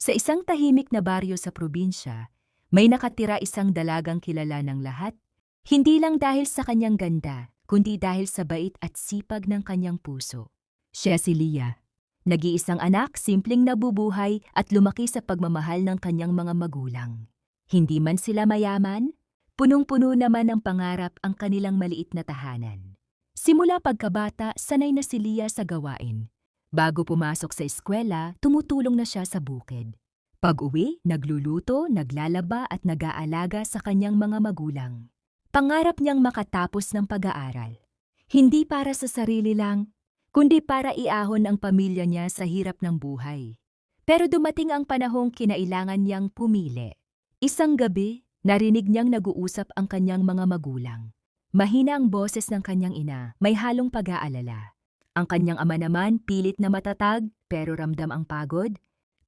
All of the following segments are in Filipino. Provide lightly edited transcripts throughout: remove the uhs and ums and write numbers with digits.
Sa isang tahimik na baryo sa probinsya, may nakatira isang dalagang kilala ng lahat, hindi lang dahil sa kanyang ganda, kundi dahil sa bait at sipag ng kanyang puso. Siya si Leah. Nag-iisang anak, simpleng nabubuhay at lumaki sa pagmamahal ng kanyang mga magulang. Hindi man sila mayaman, punong-puno naman ng pangarap ang kanilang maliit na tahanan. Simula pagkabata, sanay na si Leah sa gawain. Bago pumasok sa eskwela, tumutulong na siya sa bukid. Pag-uwi, nagluluto, naglalaba at nag-aalaga sa kanyang mga magulang. Pangarap niyang makatapos ng pag-aaral. Hindi para sa sarili lang, kundi para iahon ang pamilya niya sa hirap ng buhay. Pero dumating ang panahong kinailangan niyang pumili. Isang gabi, narinig niyang nag-uusap ang kanyang mga magulang. Mahina ang boses ng kanyang ina, may halong pag-aalala. Ang kanyang ama naman pilit na matatag pero ramdam ang pagod.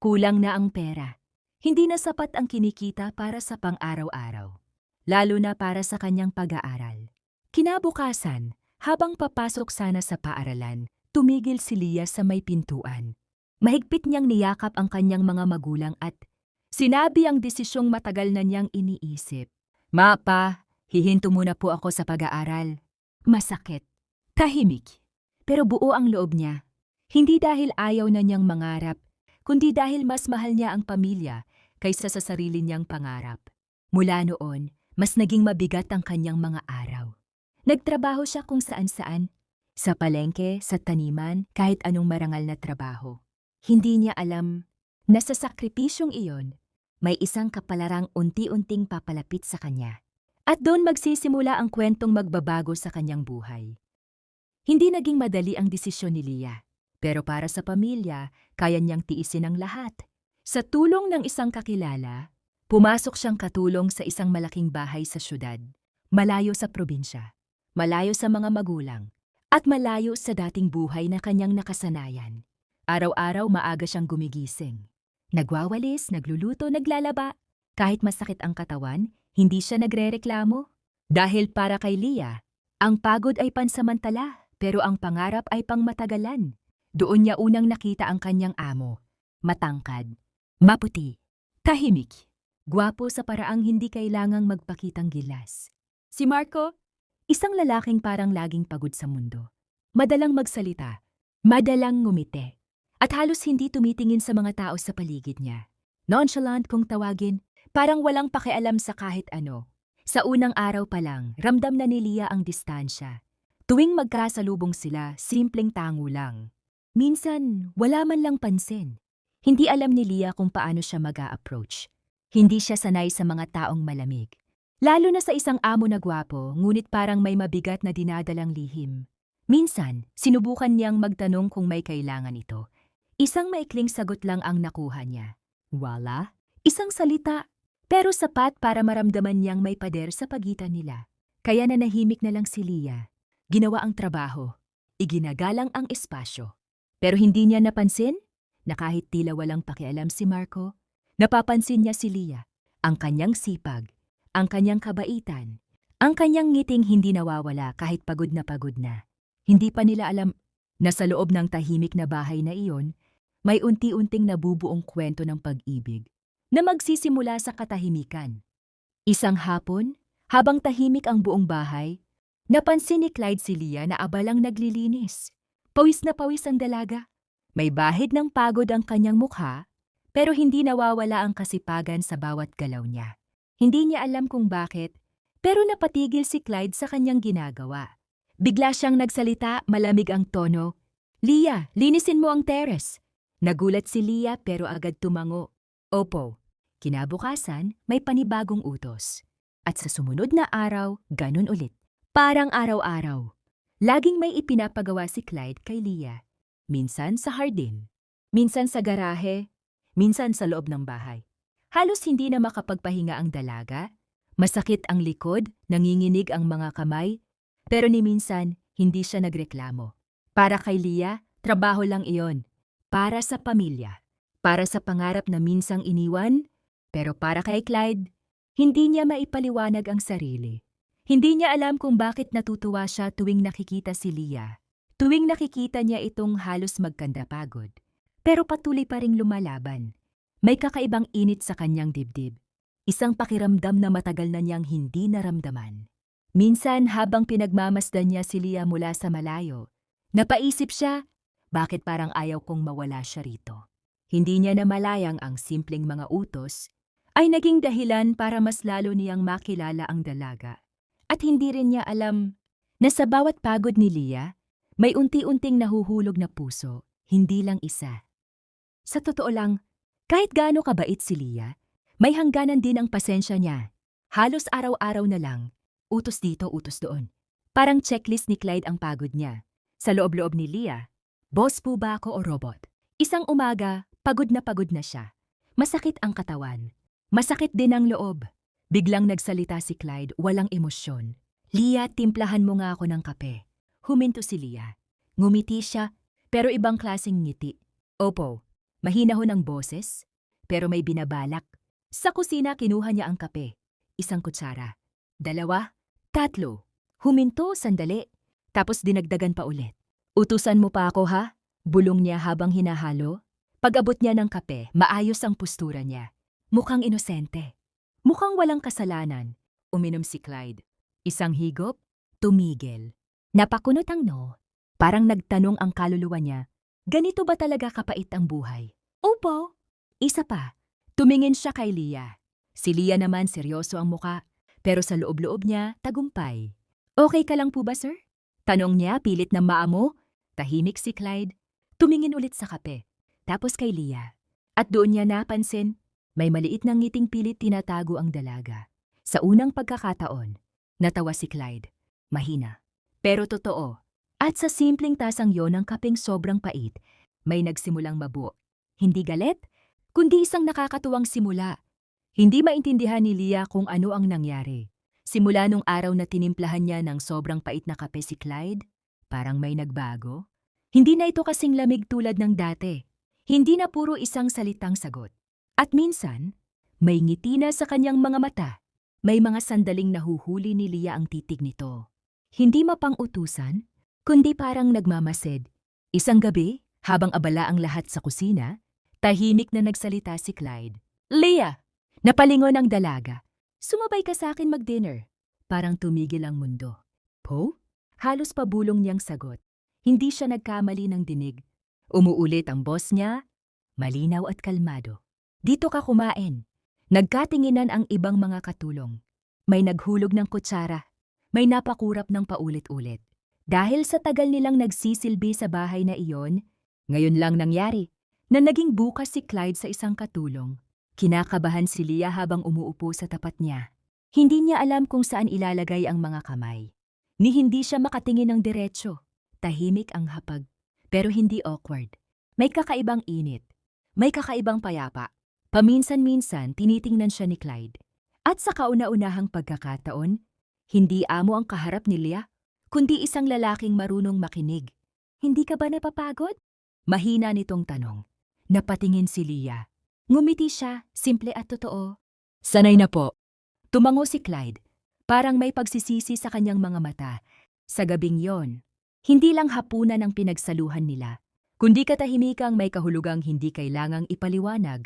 Kulang na ang pera. Hindi na sapat ang kinikita para sa pang-araw-araw, lalo na para sa kanyang pag-aaral. Kinabukasan, habang papasok sana sa paaralan, tumigil si Leah sa may pintuan. Mahigpit niyang niyakap ang kanyang mga magulang at sinabi ang desisyong matagal na niyang iniisip. "Ma, pa, hihinto muna po ako sa pag-aaral." Masakit. Tahimik. Pero buo ang loob niya. Hindi dahil ayaw na niyang mangarap, kundi dahil mas mahal niya ang pamilya kaysa sa sarili niyang pangarap. Mula noon, mas naging mabigat ang kanyang mga araw. Nagtrabaho siya kung saan-saan, sa palengke, sa taniman, kahit anong marangal na trabaho. Hindi niya alam na sa sakripisyong iyon, may isang kapalarang unti-unting papalapit sa kanya. At doon magsisimula ang kwentong magbabago sa kanyang buhay. Hindi naging madali ang desisyon ni Leah, pero para sa pamilya, kaya niyang tiisin ang lahat. Sa tulong ng isang kakilala, pumasok siyang katulong sa isang malaking bahay sa syudad, malayo sa probinsya, malayo sa mga magulang, at malayo sa dating buhay na kanyang nakasanayan. Araw-araw maaga siyang gumigising. Nagwawalis, nagluluto, naglalaba. Kahit masakit ang katawan, hindi siya nagrereklamo. Dahil para kay Leah, ang pagod ay pansamantala. Pero ang pangarap ay pangmatagalan. Doon niya unang nakita ang kanyang amo. Matangkad, maputi, tahimik, gwapo sa paraang hindi kailangang magpakitang gilas. Si Marco, isang lalaking parang laging pagod sa mundo. Madalang magsalita, madalang ngumiti, at halos hindi tumitingin sa mga tao sa paligid niya. Nonchalant kung tawagin, parang walang pakialam sa kahit ano. Sa unang araw pa lang, ramdam na ni Leah ang distansya. Tuwing magkasalubong sila, simpleng tango lang. Minsan, wala man lang pansin. Hindi alam ni Leah kung paano siya mag-a-approach. Hindi siya sanay sa mga taong malamig. Lalo na sa isang amo na gwapo, ngunit parang may mabigat na dinadalang lihim. Minsan, sinubukan niyang magtanong kung may kailangan ito. Isang maikling sagot lang ang nakuha niya. Wala. Isang salita, pero sapat para maramdaman niyang may pader sa pagitan nila. Kaya nanahimik na lang si Leah. Ginawa ang trabaho, iginagalang ang espasyo. Pero hindi niya napansin na kahit tila walang pakialam si Marco, napapansin niya si Leah, ang kanyang sipag, ang kanyang kabaitan, ang kanyang ngiting hindi nawawala kahit pagod na pagod na. Hindi pa nila alam na sa loob ng tahimik na bahay na iyon, may unti-unting nabubuong kwento ng pag-ibig na magsisimula sa katahimikan. Isang hapon, habang tahimik ang buong bahay, napansin ni Clyde si Leah na abalang naglilinis. Pawis na pawis ang dalaga. May bahid ng pagod ang kanyang mukha, pero hindi nawawala ang kasipagan sa bawat galaw niya. Hindi niya alam kung bakit, pero napatigil si Clyde sa kanyang ginagawa. Bigla siyang nagsalita, malamig ang tono. "Leah, linisin mo ang terrace." Nagulat si Leah pero agad tumango. Opo. Kinabukasan, may panibagong utos. At sa sumunod na araw, ganun ulit. Parang araw-araw. Laging may ipinapagawa si Clyde kay Leah. Minsan sa hardin, minsan sa garahe, minsan sa loob ng bahay. Halos hindi na makapagpahinga ang dalaga. Masakit ang likod, nanginginig ang mga kamay, pero ni minsan hindi siya nagreklamo. Para kay Leah, trabaho lang iyon. Para sa pamilya. Para sa pangarap na minsang iniwan, pero para kay Clyde, hindi niya maipaliwanag ang sarili. Hindi niya alam kung bakit natutuwa siya tuwing nakikita si Leah. Tuwing nakikita niya itong halos magkandapagod. Pero patuloy pa ring lumalaban. May kakaibang init sa kanyang dibdib. Isang pakiramdam na matagal na niyang hindi naramdaman. Minsan habang pinagmamasdan niya si Leah mula sa malayo, napaisip siya, bakit parang ayaw kong mawala siya rito? Hindi niya namalayang ang simpleng mga utos ay naging dahilan para mas lalo niyang makilala ang dalaga. At hindi rin niya alam na sa bawat pagod ni Leah, may unti-unting nahuhulog na puso, hindi lang isa. Sa totoo lang, kahit gaano kabait si Leah, may hangganan din ang pasensya niya. Halos araw-araw na lang, utos dito, utos doon. Parang checklist ni Clyde ang pagod niya. Sa loob-loob ni Leah, boss po ba ako o robot? Isang umaga, pagod na siya. Masakit ang katawan. Masakit din ang loob. Biglang nagsalita si Clyde, walang emosyon. Leah, timplahan mo nga ako ng kape. Huminto si Leah. Ngumiti siya, pero ibang klaseng ngiti. Opo, mahina ho ng boses, pero may binabalak. Sa kusina kinuha niya ang kape. Isang kutsara. 2, 3. Huminto sandali, tapos dinagdagan pa ulit. Utusan mo pa ako ha? Bulong niya habang hinahalo. Pag-abot niya ng kape, maayos ang postura niya. Mukhang inosente. Mukhang walang kasalanan. Uminom si Clyde. Isang higop, tumigil. Napakunot ang no. Parang nagtanong ang kaluluwa niya, ganito ba talaga kapait ang buhay? Opo. Isa pa, tumingin siya kay Leah. Si Leah naman seryoso ang muka, pero sa loob-loob niya, tagumpay. Okay ka lang po ba, sir? Tanong niya, pilit na maamo. Tahimik si Clyde. Tumingin ulit sa kape. Tapos kay Leah. At doon niya napansin, may maliit na ngiting pilit tinatago ang dalaga. Sa unang pagkakataon, natawa si Clyde. Mahina. Pero totoo. At sa simpleng tasang yon ng kapeng sobrang pait, may nagsimulang mabuo. Hindi galit, kundi isang nakakatuwang simula. Hindi maintindihan ni Leah kung ano ang nangyari. Simula nung araw na tinimplahan niya ng sobrang pait na kape si Clyde, parang may nagbago. Hindi na ito kasing lamig tulad ng dati. Hindi na puro isang salitang sagot. At minsan, may ngiti na sa kanyang mga mata. May mga sandaling nahuhuli ni Leah ang titig nito. Hindi mapang-utusan, kundi parang nagmamasid. Isang gabi, habang abala ang lahat sa kusina, tahimik na nagsalita si Clyde. Leah! Napalingon ang dalaga. Sumabay ka sa akin mag-dinner. Parang tumigil ang mundo. Po? Halos pabulong niyang sagot. Hindi siya nagkamali ng dinig. Umuulit ang boss niya, malinaw at kalmado. Dito ka kumain. Nagkatinginan ang ibang mga katulong. May naghulog ng kutsara. May napakurap ng paulit-ulit. Dahil sa tagal nilang nagsisilbi sa bahay na iyon, ngayon lang nangyari na naging bukas si Clyde sa isang katulong. Kinakabahan si Leah habang umuupo sa tapat niya. Hindi niya alam kung saan ilalagay ang mga kamay. Ni hindi siya makatingin ng diretsyo. Tahimik ang hapag, pero hindi awkward. May kakaibang init. May kakaibang payapa. Paminsan-minsan tinitingnan siya ni Clyde. At sa kauna-unahang pagkakataon, hindi amo ang kaharap ni Leah, kundi isang lalaking marunong makinig. Hindi ka ba napapagod? Mahina nitong tanong. Napatingin si Leah. Ngumiti siya, simple at totoo. Sanay na po. Tumango si Clyde. Parang may pagsisisi sa kanyang mga mata. Sa gabing yon, hindi lang hapunan ang pinagsaluhan nila, kundi katahimikang may kahulugang hindi kailangang ipaliwanag.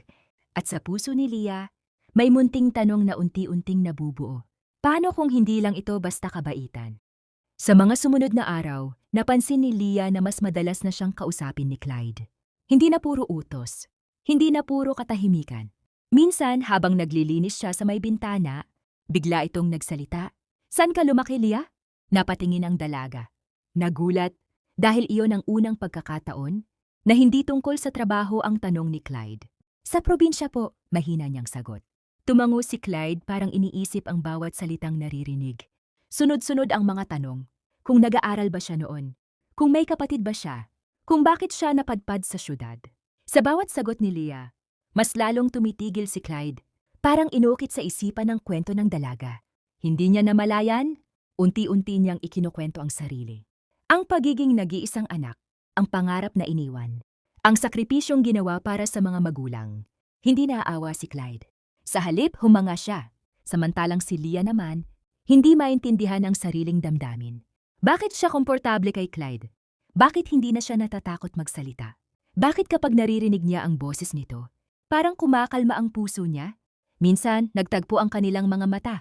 At sa puso ni Leah, may munting tanong na unti-unting nabubuo. Paano kung hindi lang ito basta kabaitan? Sa mga sumunod na araw, napansin ni Leah na mas madalas na siyang kausapin ni Clyde. Hindi na puro utos. Hindi na puro katahimikan. Minsan, habang naglilinis siya sa may bintana, bigla itong nagsalita. San ka lumaki, Leah? Napatingin ang dalaga. Nagulat dahil iyon ang unang pagkakataon na hindi tungkol sa trabaho ang tanong ni Clyde. Sa probinsya po, mahina niyang sagot. Tumango si Clyde parang iniisip ang bawat salitang naririnig. Sunod-sunod ang mga tanong. Kung nag-aaral ba siya noon? Kung may kapatid ba siya? Kung bakit siya napadpad sa syudad? Sa bawat sagot ni Leah, mas lalong tumitigil si Clyde. Parang inukit sa isipan ng kwento ng dalaga. Hindi niya namalayan, unti-unti niyang ikinukwento ang sarili. Ang pagiging nag-iisang anak, ang pangarap na iniwan, ang sakripisyong ginawa para sa mga magulang. Hindi naaawa si Clyde. Sa halip, humanga siya. Samantalang si Leah naman, hindi maintindihan ang sariling damdamin. Bakit siya komportable kay Clyde? Bakit hindi na siya natatakot magsalita? Bakit kapag naririnig niya ang boses nito, Parang kumakalma ang puso niya. Minsan, nagtagpo ang kanilang mga mata.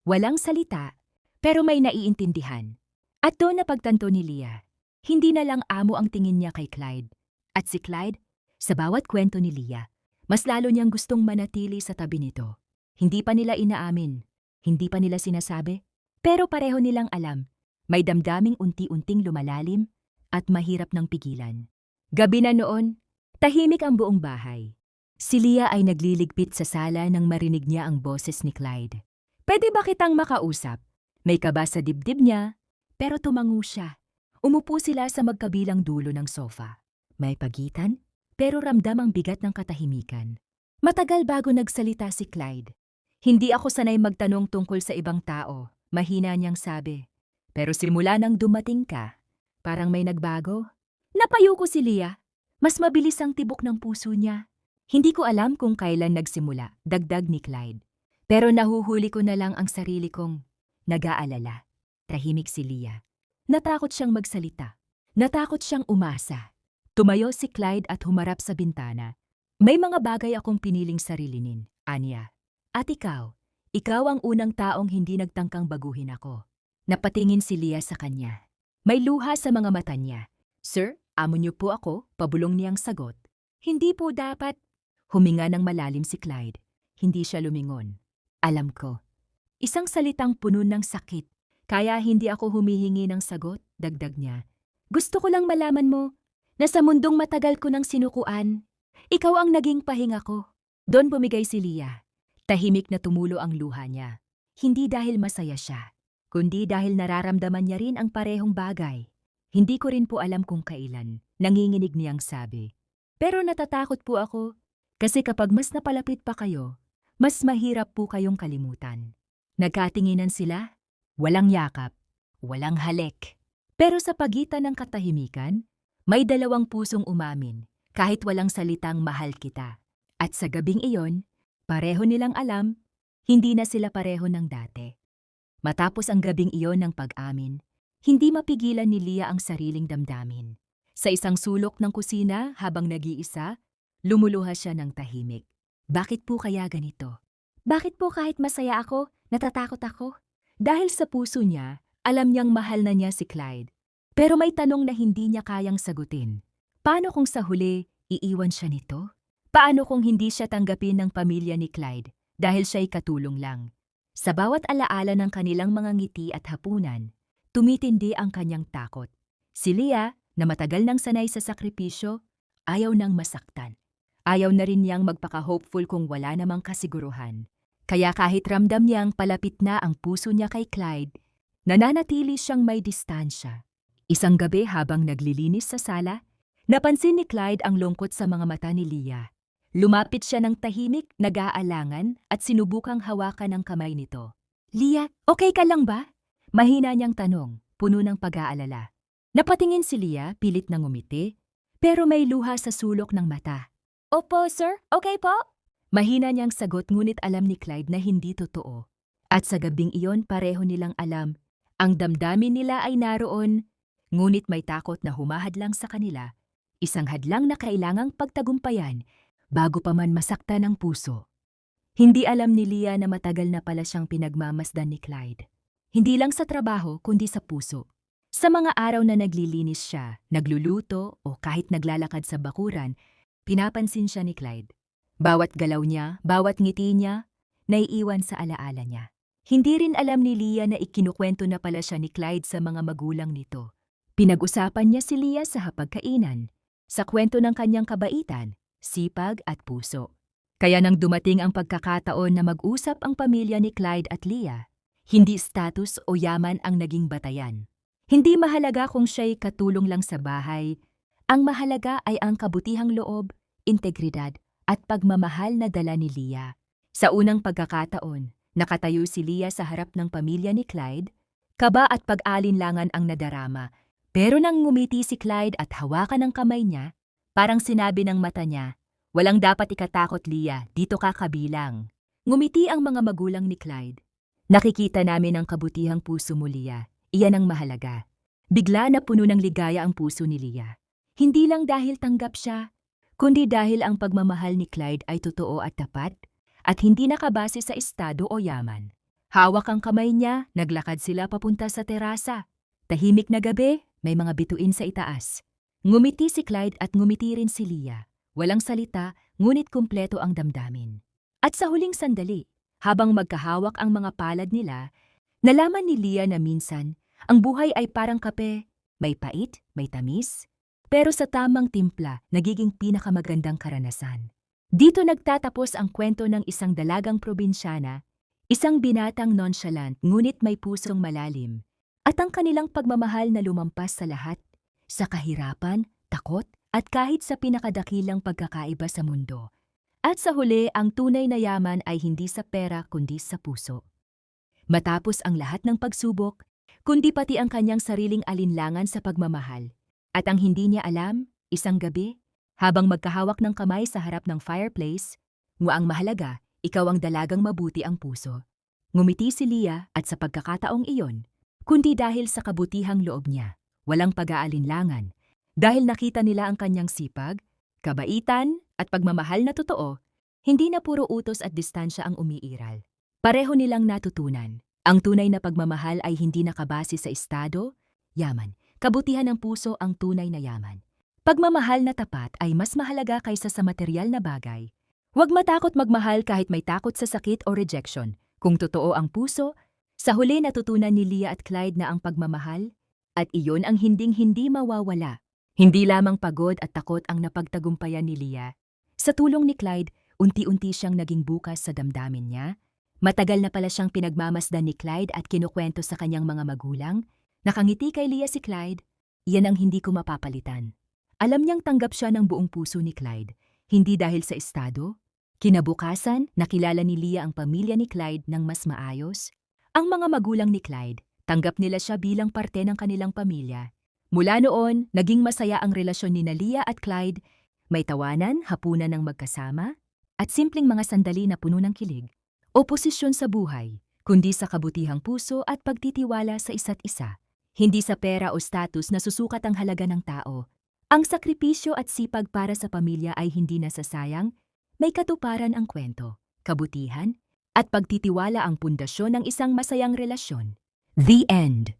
Walang salita, pero may naiintindihan. At doon napagtanto ni Leah, hindi na lang amo ang tingin niya kay Clyde. At si Clyde, sa bawat kwento ni Leah, mas lalo niyang gustong manatili sa tabi nito. Hindi pa nila inaamin, hindi pa nila sinasabi, pero pareho nilang alam, may damdaming unti-unting lumalalim at mahirap ng pigilan. Gabi na noon, tahimik ang buong bahay. Si Leah ay nagliligpit sa sala nang marinig niya ang boses ni Clyde. Pwede ba kitang makausap? May kaba sa dibdib niya, pero tumango siya. Umupo sila sa magkabilang dulo ng sofa. May pagitan, pero ramdam ang bigat ng katahimikan. Matagal bago nagsalita si Clyde. Hindi ako sanay magtanong tungkol sa ibang tao, mahina niyang sabi. Pero simula nang dumating ka, parang may nagbago. Napayo ko si Leah. Mas mabilis ang tibok ng puso niya. Hindi ko alam kung kailan nagsimula, dagdag ni Clyde. Pero nahuhuli ko na lang ang sarili kong nag-aalala. Tahimik si Leah. Natakot siyang magsalita. Natakot siyang umasa. Tumayo si Clyde at humarap sa bintana. May mga bagay akong piniling sarilinin, Anya. At ikaw ang unang taong hindi nagtangkang baguhin ako. Napatingin si Leah sa kanya. May luha sa mga mata niya. Sir, amo niyo po ako, pabulong niyang sagot. Hindi po dapat. Huminga ng malalim si Clyde. Hindi siya lumingon. Alam ko. Isang salitang puno ng sakit. Kaya hindi ako humihingi ng sagot, dagdag niya. Gusto ko lang malaman mo na sa mundong matagal ko nang sinukuan, ikaw ang naging pahinga ko. Doon bumigay si Leah. Tahimik na tumulo ang luha niya. Hindi dahil masaya siya, kundi dahil nararamdaman niya rin ang parehong bagay. Hindi ko rin po alam kung kailan, nanginginig niyang sabi. Pero natatakot po ako. Kasi kapag mas napalapit pa kayo, mas mahirap po kayong kalimutan. Nagkatinginan sila, walang yakap, walang halik. Pero sa pagitan ng katahimikan, may dalawang pusong umamin kahit walang salitang mahal kita. At sa gabing iyon, pareho nilang alam, hindi na sila pareho ng dati. Matapos ang gabing iyon ng pag-amin, hindi mapigilan ni Leah ang sariling damdamin. Sa isang sulok ng kusina habang nag-iisa, lumuluha siya ng tahimik. Bakit po kaya ganito? Bakit po kahit masaya ako, natatakot ako? Dahil sa puso niya, alam niyang mahal na niya si Clyde. Pero may tanong na hindi niya kayang sagutin. Paano kung sa huli, iiwan siya nito? Paano kung hindi siya tanggapin ng pamilya ni Clyde dahil siya'y katulong lang? Sa bawat alaala ng kanilang mga ngiti at hapunan, tumitindi ang kanyang takot. Si Leah, na matagal nang sanay sa sakripisyo, ayaw nang masaktan. Ayaw na rin niyang magpaka-hopeful kung wala namang kasiguruhan. Kaya kahit ramdam niyang palapit na ang puso niya kay Clyde, nananatili siyang may distansya. Isang gabi habang naglilinis sa sala, napansin ni Clyde ang lungkot sa mga mata ni Leah. Lumapit siya ng tahimik, nag-aalangan at sinubukang hawakan ang kamay nito. Leah, okay ka lang ba? Mahina niyang tanong, puno ng pag-aalala. Napatingin si Leah, pilit na ngumiti, pero may luha sa sulok ng mata. Opo, sir. Okay po? Mahina niyang sagot ngunit alam ni Clyde na hindi totoo. At sa gabing iyon pareho nilang alam, ang damdamin nila ay naroon, ngunit may takot na humahadlang sa kanila, isang hadlang na kailangang pagtagumpayan bago pa man masaktan ang puso. Hindi alam ni Leah na matagal na pala siyang pinagmamasdan ni Clyde. Hindi lang sa trabaho kundi sa puso. Sa mga araw na naglilinis siya, nagluluto o kahit naglalakad sa bakuran, pinapansin siya ni Clyde. Bawat galaw niya, bawat ngiti niya, naiiwan sa alaala niya. Hindi rin alam ni Leah na ikinukwento na pala siya ni Clyde sa mga magulang nito. Pinag-usapan niya si Leah sa hapagkainan, sa kwento ng kanyang kabaitan, sipag at puso. Kaya nang dumating ang pagkakataon na mag-usap ang pamilya ni Clyde at Leah, hindi status o yaman ang naging batayan. Hindi mahalaga kung siya'y katulong lang sa bahay, ang mahalaga ay ang kabutihang loob, integridad at pagmamahal na dala ni Leah. Sa unang pagkakataon, nakatayo si Leah sa harap ng pamilya ni Clyde, kaba at pag-alinlangan ang nadarama. Pero nang ngumiti si Clyde at hawakan ang kamay niya, parang sinabi ng mata niya, "Walang dapat ikatakot, Leah, dito ka kabilang." Ngumiti ang mga magulang ni Clyde. "Nakikita namin ang kabutihang puso mo, Leah. Iyan ang mahalaga." Bigla na puno ng ligaya ang puso ni Leah. Hindi lang dahil tanggap siya, kundi dahil ang pagmamahal ni Clyde ay totoo at tapat at hindi nakabase sa estado o yaman. Hawak ang kamay niya, naglakad sila papunta sa terasa. Tahimik na gabi, may mga bituin sa itaas. Ngumiti si Clyde at ngumiti rin si Leah. Walang salita, ngunit kumpleto ang damdamin. At sa huling sandali, habang magkahawak ang mga palad nila, nalaman ni Leah na minsan, ang buhay ay parang kape, may pait, may tamis, pero sa tamang timpla, nagiging pinakamagandang karanasan. Dito nagtatapos ang kwento ng isang dalagang probinsyana, isang binatang nonchalant ngunit may pusong malalim, at ang kanilang pagmamahal na lumampas sa lahat, sa kahirapan, takot, at kahit sa pinakadakilang pagkakaiba sa mundo. At sa huli, ang tunay na yaman ay hindi sa pera kundi sa puso. Matapos ang lahat ng pagsubok, kundi pati ang kanyang sariling alinlangan sa pagmamahal. At ang hindi niya alam, isang gabi, habang magkahawak ng kamay sa harap ng fireplace, ang mahalaga, ikaw ang dalagang mabuti ang puso. Ngumiti si Leah at sa pagkakataong iyon, kundi dahil sa kabutihang loob niya, walang pag-aalinlangan, dahil nakita nila ang kanyang sipag, kabaitan at pagmamahal na totoo, hindi na puro utos at distansya ang umiiral. Pareho nilang natutunan, ang tunay na pagmamahal ay hindi nakabase sa estado, yaman, kabutihan ng puso ang tunay na yaman. Pagmamahal na tapat ay mas mahalaga kaysa sa material na bagay. Huwag matakot magmahal kahit may takot sa sakit o rejection. Kung totoo ang puso, sa huli natutunan ni Leah at Clyde na ang pagmamahal, at iyon ang hinding-hindi mawawala. Hindi lamang pagod at takot ang napagtagumpayan ni Leah. Sa tulong ni Clyde, unti-unti siyang naging bukas sa damdamin niya. Matagal na pala siyang pinagmamasdan ni Clyde at kinukwento sa kanyang mga magulang. Nakangiti kay Leah si Clyde, iyan ang hindi ko mapapalitan. Alam niyang tanggap siya ng buong puso ni Clyde, hindi dahil sa estado. Kinabukasan, nakilala ni Leah ang pamilya ni Clyde ng mas maayos. Ang mga magulang ni Clyde, tanggap nila siya bilang parte ng kanilang pamilya. Mula noon, naging masaya ang relasyon ni Leah at Clyde. May tawanan, hapunan ng magkasama, at simpleng mga sandali na puno ng kilig. Oposisyon sa buhay, kundi sa kabutihang puso at pagtitiwala sa isa't isa. Hindi sa pera o status na susukat ang halaga ng tao. Ang sakripisyo at sipag para sa pamilya ay hindi nasasayang, may katuparan ang kwento, kabutihan, at pagtitiwala ang pundasyon ng isang masayang relasyon. The End.